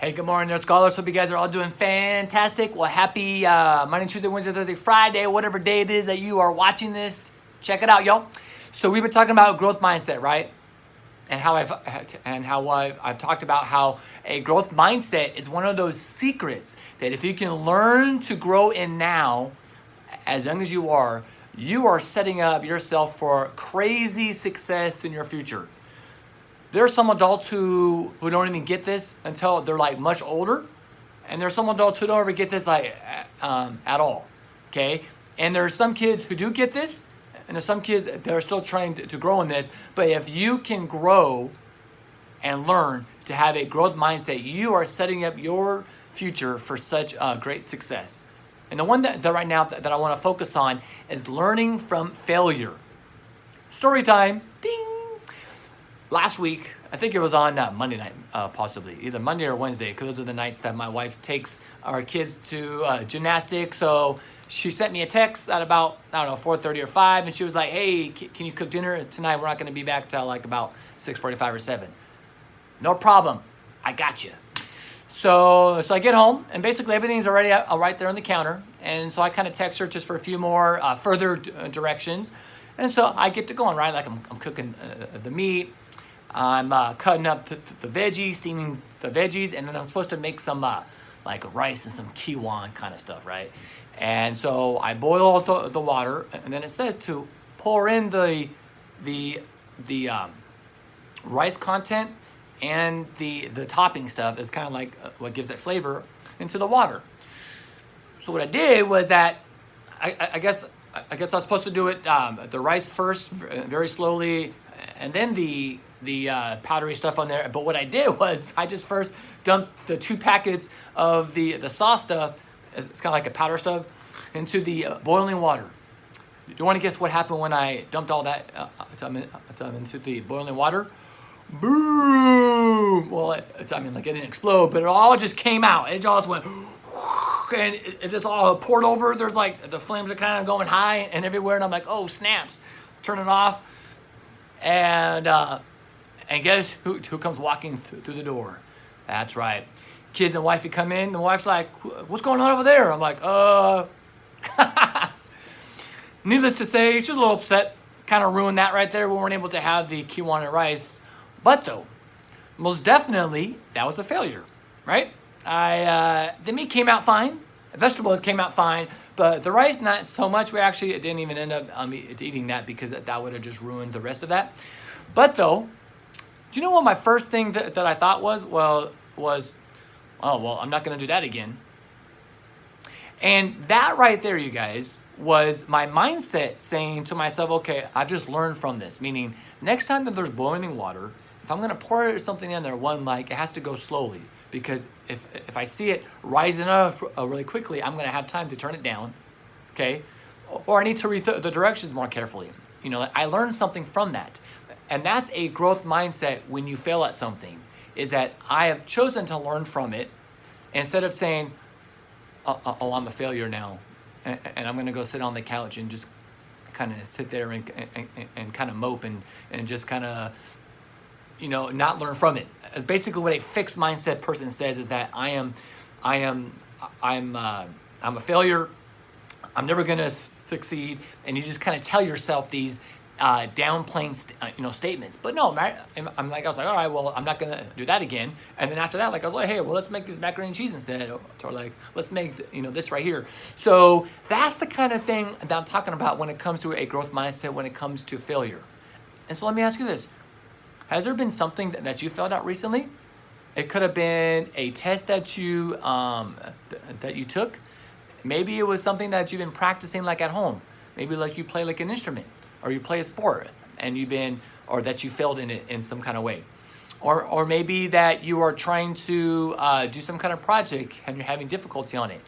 Hey, good morning, Nerd Scholars. Hope you guys are all doing fantastic. Well, happy Monday, Tuesday, Wednesday, Thursday, Friday, whatever day it is that you are watching this. Check it out, y'all. So we've been talking about growth mindset, right? And how I've talked about how a growth mindset is one of those secrets that if you can learn to grow in now, as young as you are setting up yourself for crazy success in your future. There are some adults who don't even get this until they're like much older. And there's some adults who don't ever get this like at all, okay? And there are some kids who do get this, and there's some kids that are still trying to grow in this. But if you can grow and learn to have a growth mindset, you are setting up your future for such great success. And the one that right now that I want to focus on is learning from failure. Story time, ding! Last week, I think it was on Monday night, possibly, either Monday or Wednesday, because those are the nights that my wife takes our kids to gymnastics. So she sent me a text at about, 4:30 or 5, and she was like, hey, can you cook dinner tonight? We're not going to be back till like about 6:45 or 7. No problem. I got you. So I get home, and basically everything's already right there on the counter. And so I kind of text her just for a few more further directions. And so I get to going, right? Like I'm cooking the meat. I'm cutting up the veggies, steaming the veggies, and then I'm supposed to make some like rice and some kiwan kind of stuff, right? And so I boil the water, and then it says to pour in the rice content and the topping stuff is kind of like what gives it flavor into the water. So what I did was that I guess I was supposed to do it the rice first, very slowly, and then the powdery stuff on there. But what I did was I just first dumped the 2 packets of the sauce stuff, it's kind of like a powder stuff, into the boiling water. Do you want to guess what happened when I dumped all that into the boiling water? Boom! Well, it didn't explode, but it all just came out. It just went, and it just all poured over. There's like, the flames are kind of going high and everywhere, and I'm like, oh, snaps. Turn it off. And guess who comes walking through the door? That's right. Kids and wifey come in. The wife's like, what's going on over there? I'm like, Needless to say, she's a little upset. Kind of ruined that right there. We weren't able to have the kiwan and rice. But though, most definitely, that was a failure, right? The meat came out fine. The vegetables came out fine. But the rice, not so much. We actually didn't even end up eating that because that would have just ruined the rest of that. But though, do you know what my first thing that I thought was, I'm not going to do that again. And that right there, you guys, was my mindset saying to myself, okay, I've just learned from this. Meaning, next time that there's boiling water, if I'm going to pour something in there, it has to go slowly. Because if I see it rising up really quickly, I'm going to have time to turn it down, okay? Or I need to read the directions more carefully. I learned something from that. And that's a growth mindset when you fail at something, is that I have chosen to learn from it instead of saying, oh, I'm a failure now, and I'm going to go sit on the couch and just kind of sit there and kind of mope and just kind of, not learn from it. As basically what a fixed mindset person says is that I'm a failure. I'm never going to succeed. And you just kind of tell yourself these downplaying statements. But no, I was like, all right, well, I'm not going to do that again. And then after that, I was like, hey, well, let's make this macaroni and cheese instead. Or like, let's make, this right here. So that's the kind of thing that I'm talking about when it comes to a growth mindset, when it comes to failure. And so let me ask you this. Has there been something that you failed at recently? It could have been a test that you took. Maybe it was something that you've been practicing like at home. Maybe like you play like an instrument, or you play a sport and or that you failed in it in some kind of way. Or maybe that you are trying to do some kind of project and you're having difficulty on it.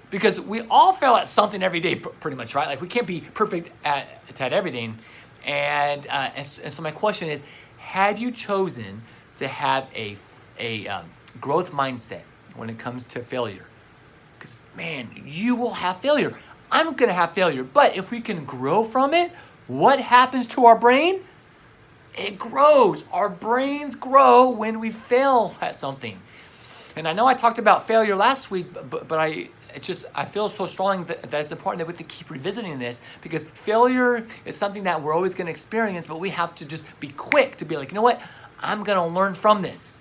Because we all fail at something every day, pretty much, right? Like we can't be perfect at everything. And so my question is, had you chosen to have a growth mindset when it comes to failure? Because, man, you will have failure. I'm going to have failure. But if we can grow from it, what happens to our brain? It grows. Our brains grow when we fail at something. And I know I talked about failure last week, but I feel so strong that it's important that we have to keep revisiting this, because failure is something that we're always going to experience, but we have to just be quick to be like, you know what? I'm going to learn from this.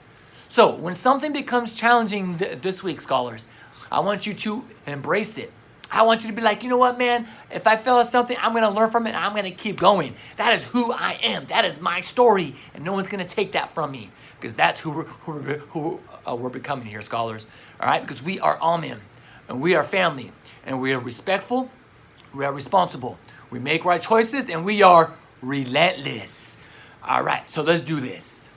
So when something becomes challenging this week, scholars, I want you to embrace it. I want you to be like, you know what, man? If I fail at something, I'm going to learn from it and I'm going to keep going. That is who I am. That is my story. And no one's going to take that from me, because that's who we're becoming here, scholars. All right? Because we are Amen. And we are family. And we are respectful. We are responsible. We make right choices. And we are relentless. All right. So let's do this.